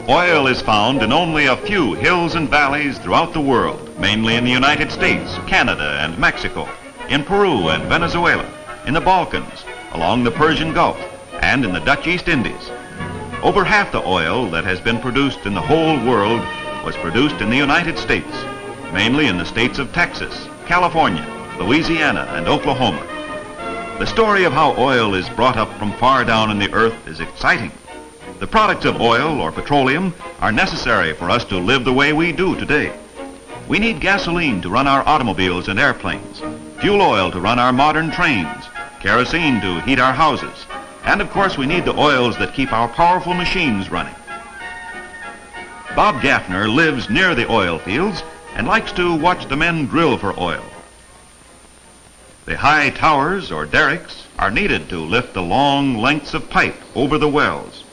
Oil is found in only a few hills and valleys throughout the world, mainly in the United States, Canada, and Mexico, in Peru and Venezuela, in the Balkans, along the Persian Gulf, and in the Dutch East Indies. Over half the oil that has been produced in the whole world was produced in the United States, mainly in the states of Texas, California, Louisiana, and Oklahoma. The story of how oil is brought up from far down in the earth is exciting. The products of oil or petroleum are necessary for us to live the way we do today. We need gasoline to run our automobiles and airplanes, fuel oil to run our modern trains, kerosene to heat our houses, and of course we need the oils that keep our powerful machines running. Bob Gaffner lives near the oil fields and likes to watch the men drill for oil. The high towers or derricks are needed to lift the long lengths of pipe over the wells.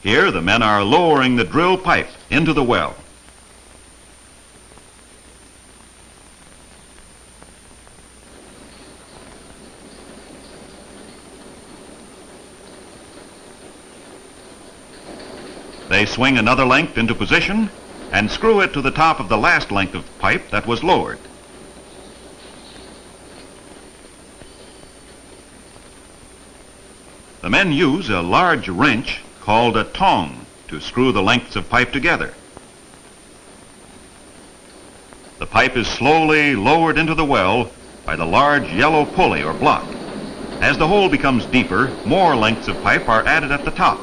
Here the men are lowering the drill pipe into the well. They swing another length into position and screw it to the top of the last length of pipe that was lowered. The men use a large wrench called a tong to screw the lengths of pipe together. The pipe is slowly lowered into the well by the large yellow pulley or block. As the hole becomes deeper, more lengths of pipe are added at the top.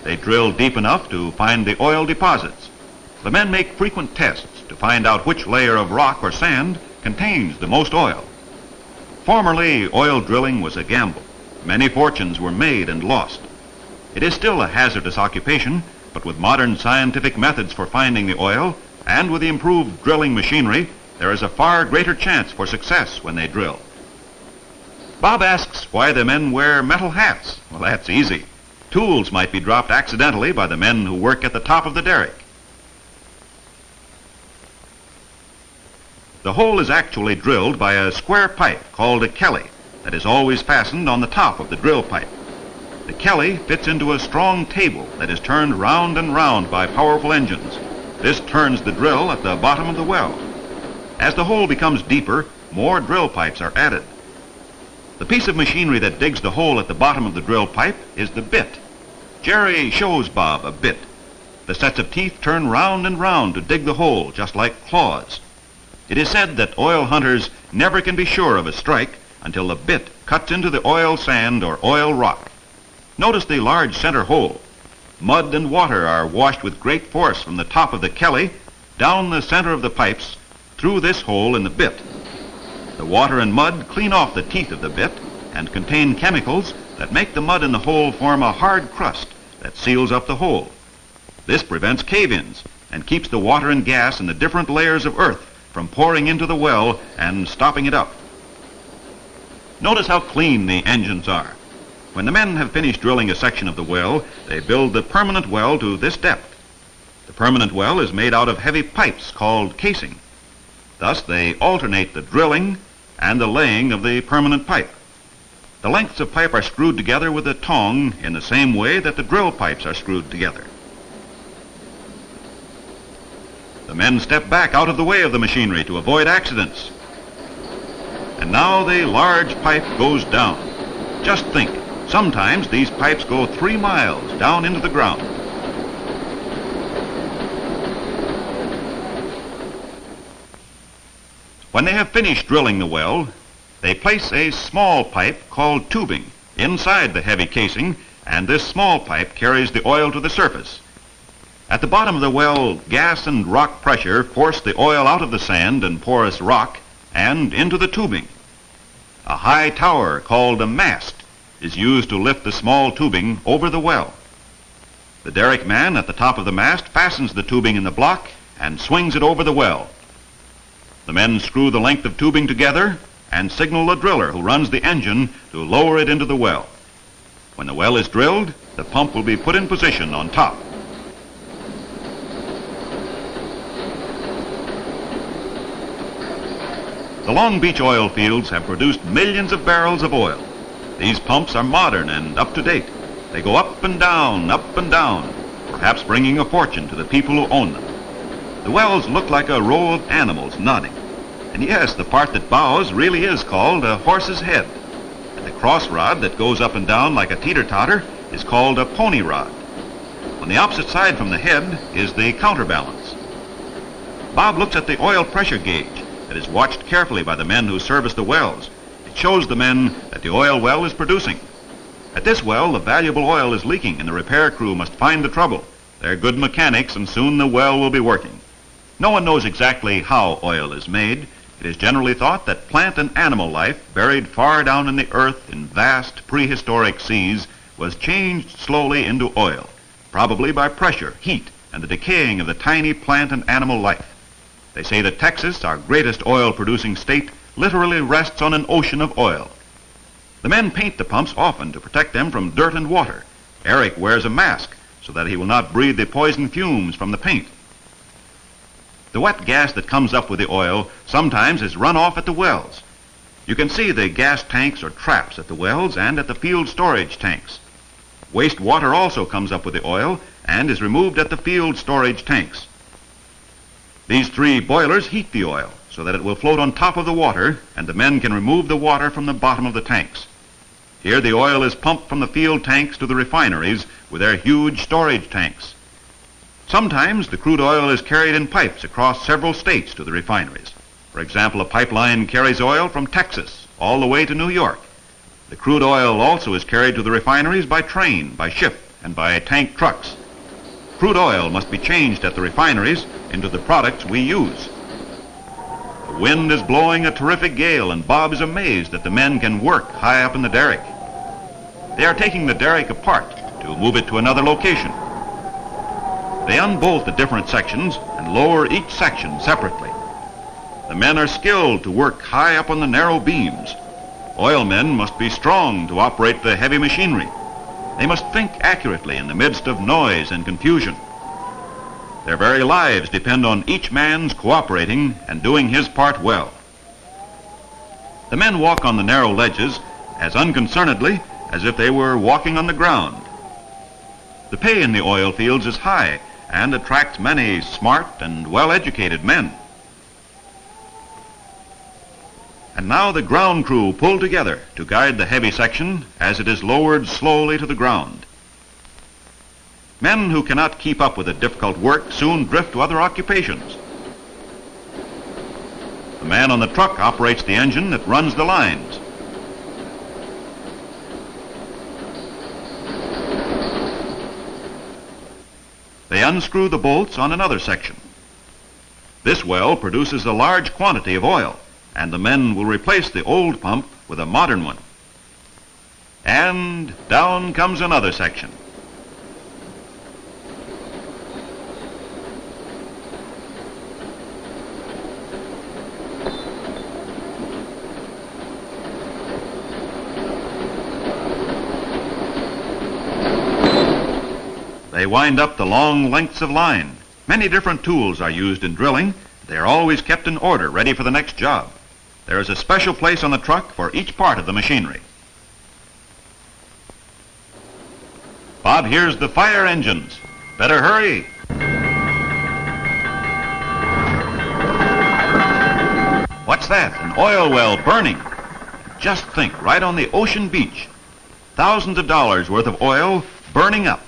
They drill deep enough to find the oil deposits. The men make frequent tests to find out which layer of rock or sand contains the most oil. Formerly, oil drilling was a gamble. Many fortunes were made and lost. It is still a hazardous occupation, but with modern scientific methods for finding the oil and with the improved drilling machinery, there is a far greater chance for success when they drill. Bob asks why the men wear metal hats. Well, that's easy. Tools might be dropped accidentally by the men who work at the top of the derrick. The hole is actually drilled by a square pipe called a Kelly that is always fastened on the top of the drill pipe. The Kelly fits into a strong table that is turned round and round by powerful engines. This turns the drill at the bottom of the well. As the hole becomes deeper, more drill pipes are added. The piece of machinery that digs the hole at the bottom of the drill pipe is the bit. Jerry shows Bob a bit. The sets of teeth turn round and round to dig the hole, just like claws. It is said that oil hunters never can be sure of a strike until the bit cuts into the oil sand or oil rock. Notice the large center hole. Mud and water are washed with great force from the top of the Kelly down the center of the pipes through this hole in the bit. The water and mud clean off the teeth of the bit and contain chemicals that make the mud in the hole form a hard crust that seals up the hole. This prevents cave-ins and keeps the water and gas in the different layers of earth from pouring into the well and stopping it up. Notice how clean the engines are. When the men have finished drilling a section of the well, they build the permanent well to this depth. The permanent well is made out of heavy pipes called casing. Thus they alternate the drilling and the laying of the permanent pipe. The lengths of pipe are screwed together with a tong in the same way that the drill pipes are screwed together. The men step back out of the way of the machinery to avoid accidents. And now the large pipe goes down. Just think, sometimes these pipes go 3 miles down into the ground. When they have finished drilling the well, they place a small pipe called tubing inside the heavy casing, and this small pipe carries the oil to the surface. At the bottom of the well, gas and rock pressure force the oil out of the sand and porous rock and into the tubing. A high tower called a mast is used to lift the small tubing over the well. The derrick man at the top of the mast fastens the tubing in the block and swings it over the well. The men screw the length of tubing together and signal a driller who runs the engine to lower it into the well. When the well is drilled, the pump will be put in position on top. The Long Beach oil fields have produced millions of barrels of oil. These pumps are modern and up to date. They go up and down, perhaps bringing a fortune to the people who own them. The wells look like a row of animals nodding. And yes, the part that bows really is called a horse's head. And the cross rod that goes up and down like a teeter-totter is called a pony rod. On the opposite side from the head is the counterbalance. Bob looks at the oil pressure gauge that is watched carefully by the men who service the wells. It shows the men that the oil well is producing. At this well, the valuable oil is leaking and the repair crew must find the trouble. They're good mechanics and soon the well will be working. No one knows exactly how oil is made. It is generally thought that plant and animal life, buried far down in the earth in vast prehistoric seas, was changed slowly into oil, probably by pressure, heat, and the decaying of the tiny plant and animal life. They say that Texas, our greatest oil-producing state, literally rests on an ocean of oil. The men paint the pumps often to protect them from dirt and water. Eric wears a mask so that he will not breathe the poison fumes from the paint. The wet gas that comes up with the oil sometimes is run off at the wells. You can see the gas tanks or traps at the wells and at the field storage tanks. Waste water also comes up with the oil and is removed at the field storage tanks. These three boilers heat the oil so that it will float on top of the water and the men can remove the water from the bottom of the tanks. Here the oil is pumped from the field tanks to the refineries with their huge storage tanks. Sometimes the crude oil is carried in pipes across several states to the refineries. For example, a pipeline carries oil from Texas all the way to New York. The crude oil also is carried to the refineries by train, by ship, and by tank trucks. Crude oil must be changed at the refineries into the products we use. The wind is blowing a terrific gale, and Bob is amazed that the men can work high up in the derrick. They are taking the derrick apart to move it to another location. They unbolt the different sections and lower each section separately. The men are skilled to work high up on the narrow beams. Oil men must be strong to operate the heavy machinery. They must think accurately in the midst of noise and confusion. Their very lives depend on each man's cooperating and doing his part well. The men walk on the narrow ledges as unconcernedly as if they were walking on the ground. The pay in the oil fields is high and attracts many smart and well-educated men. And now the ground crew pull together to guide the heavy section as it is lowered slowly to the ground. Men who cannot keep up with the difficult work soon drift to other occupations. The man on the truck operates the engine that runs the lines. They unscrew the bolts on another section. This well produces a large quantity of oil, and the men will replace the old pump with a modern one. And down comes another section. They wind up the long lengths of line. Many different tools are used in drilling. They are always kept in order, ready for the next job. There is a special place on the truck for each part of the machinery. Bob hears the fire engines. Better hurry. What's that? An oil well burning. Just think, right on the ocean beach. Thousands of dollars worth of oil burning up.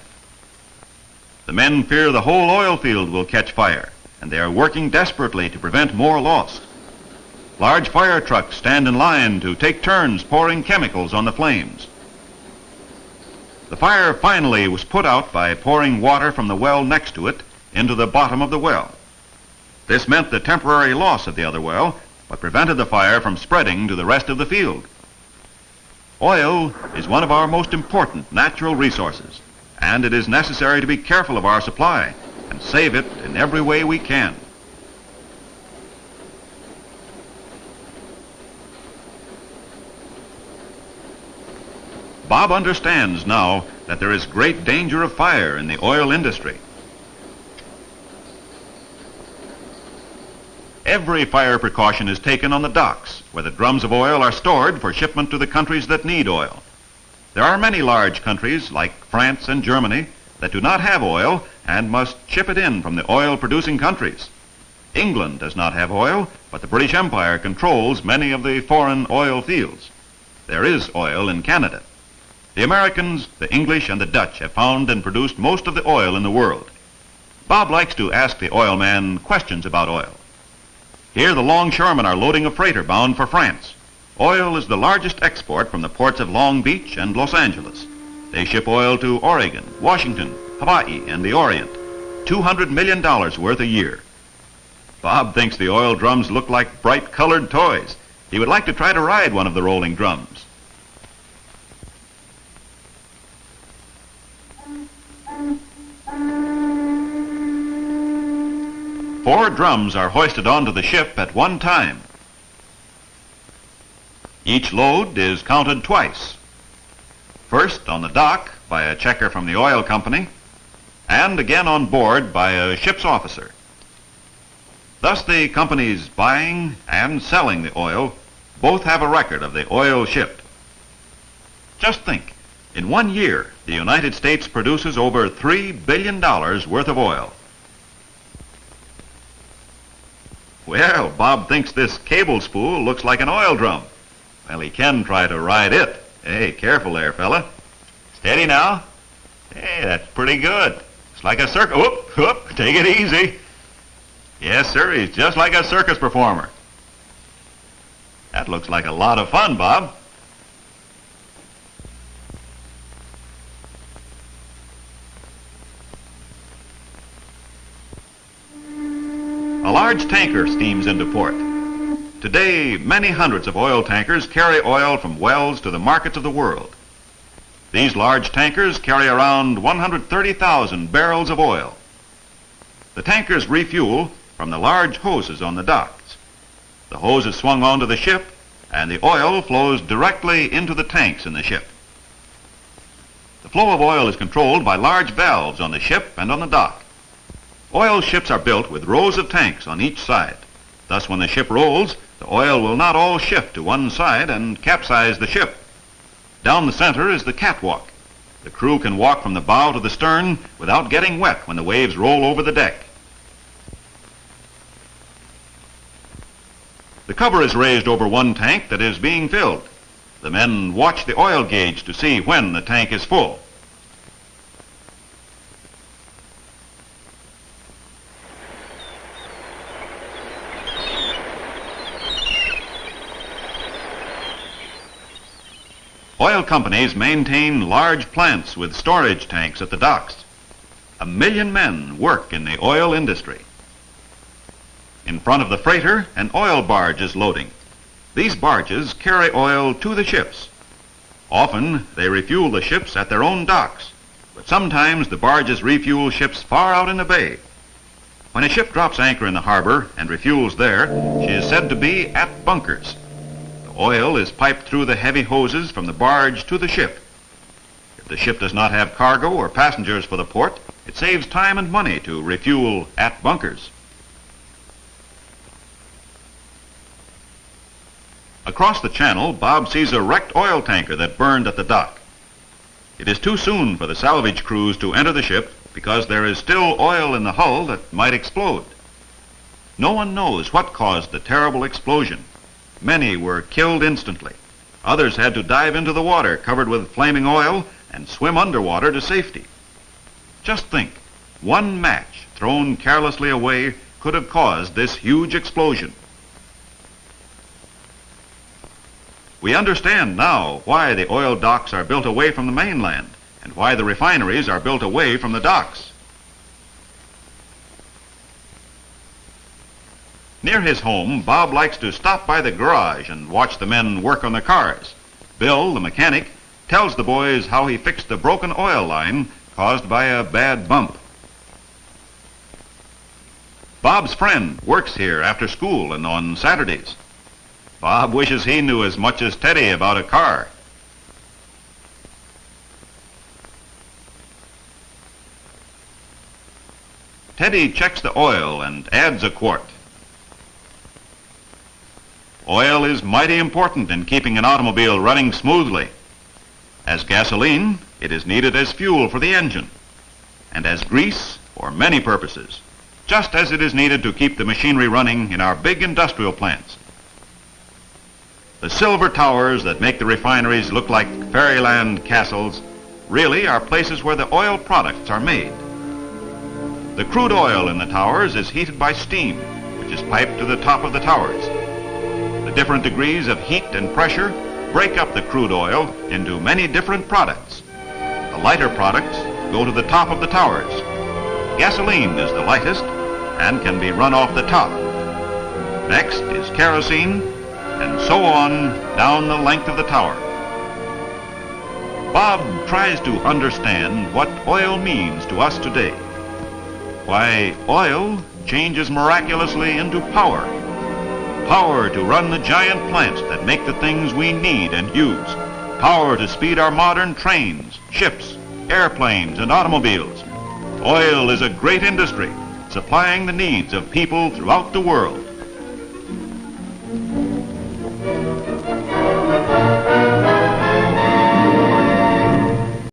The men fear the whole oil field will catch fire, and they are working desperately to prevent more loss. Large fire trucks stand in line to take turns pouring chemicals on the flames. The fire finally was put out by pouring water from the well next to it into the bottom of the well. This meant the temporary loss of the other well, but prevented the fire from spreading to the rest of the field. Oil is one of our most important natural resources, and it is necessary to be careful of our supply and save it in every way we can. Bob understands now that there is great danger of fire in the oil industry. Every fire precaution is taken on the docks, where the drums of oil are stored for shipment to the countries that need oil. There are many large countries, like France and Germany, that do not have oil and must ship it in from the oil-producing countries. England does not have oil, but the British Empire controls many of the foreign oil fields. There is oil in Canada. The Americans, the English, and the Dutch have found and produced most of the oil in the world. Bob likes to ask the oil man questions about oil. Here the longshoremen are loading a freighter bound for France. Oil is the largest export from the ports of Long Beach and Los Angeles. They ship oil to Oregon, Washington, Hawaii, and the Orient. $200 million worth a year. Bob thinks the oil drums look like bright colored toys. He would like to try to ride one of the rolling drums. Four drums are hoisted onto the ship at one time. Each load is counted twice. First on the dock by a checker from the oil company, and again on board by a ship's officer. Thus the companies buying and selling the oil both have a record of the oil shipped. Just think, in 1 year, the United States produces over $3 billion worth of oil. Well, Bob thinks this cable spool looks like an oil drum. Well, he can try to ride it. Hey, careful there, fella. Steady now. Hey, that's pretty good. It's like a circus. Whoop, whoop, take it easy. Yes, sir, he's just like a circus performer. That looks like a lot of fun, Bob. A large tanker steams into port. Today, many hundreds of oil tankers carry oil from wells to the markets of the world. These large tankers carry around 130,000 barrels of oil. The tankers refuel from the large hoses on the docks. The hose is swung onto the ship, and the oil flows directly into the tanks in the ship. The flow of oil is controlled by large valves on the ship and on the dock. Oil ships are built with rows of tanks on each side. Thus, when the ship rolls, the oil will not all shift to one side and capsize the ship. Down the center is the catwalk. The crew can walk from the bow to the stern without getting wet when the waves roll over the deck. The cover is raised over one tank that is being filled. The men watch the oil gauge to see when the tank is full. Oil companies maintain large plants with storage tanks at the docks. 1 million men work in the oil industry. In front of the freighter, an oil barge is loading. These barges carry oil to the ships. Often, they refuel the ships at their own docks, but sometimes the barges refuel ships far out in the bay. When a ship drops anchor in the harbor and refuels there, she is said to be at bunkers. The oil is piped through the heavy hoses from the barge to the ship. If the ship does not have cargo or passengers for the port, it saves time and money to refuel at bunkers. Across the channel, Bob sees a wrecked oil tanker that burned at the dock. It is too soon for the salvage crews to enter the ship because there is still oil in the hull that might explode. No one knows what caused the terrible explosion. Many were killed instantly. Others had to dive into the water covered with flaming oil and swim underwater to safety. Just think, one match thrown carelessly away could have caused this huge explosion. We understand now why the oil docks are built away from the mainland and why the refineries are built away from the docks. Near his home, Bob likes to stop by the garage and watch the men work on the cars. Bill, the mechanic, tells the boys how he fixed the broken oil line caused by a bad bump. Bob's friend works here after school and on Saturdays. Bob wishes he knew as much as Teddy about a car. Teddy checks the oil and adds a quart. Oil is mighty important in keeping an automobile running smoothly. As gasoline, it is needed as fuel for the engine. and as grease for many purposes, just as it is needed to keep the machinery running in our big industrial plants. The silver towers that make the refineries look like fairyland castles really are places where the oil products are made. The crude oil in the towers is heated by steam, which is piped to the top of the towers. The different degrees of heat and pressure break up the crude oil into many different products. The lighter products go to the top of the towers. Gasoline is the lightest and can be run off the top. Next is kerosene, and so on down the length of the tower. Bob tries to understand what oil means to us today. Why, oil changes miraculously into power. Power to run the giant plants that make the things we need and use. Power to speed our modern trains, ships, airplanes, and automobiles. Oil is a great industry, supplying the needs of people throughout the world.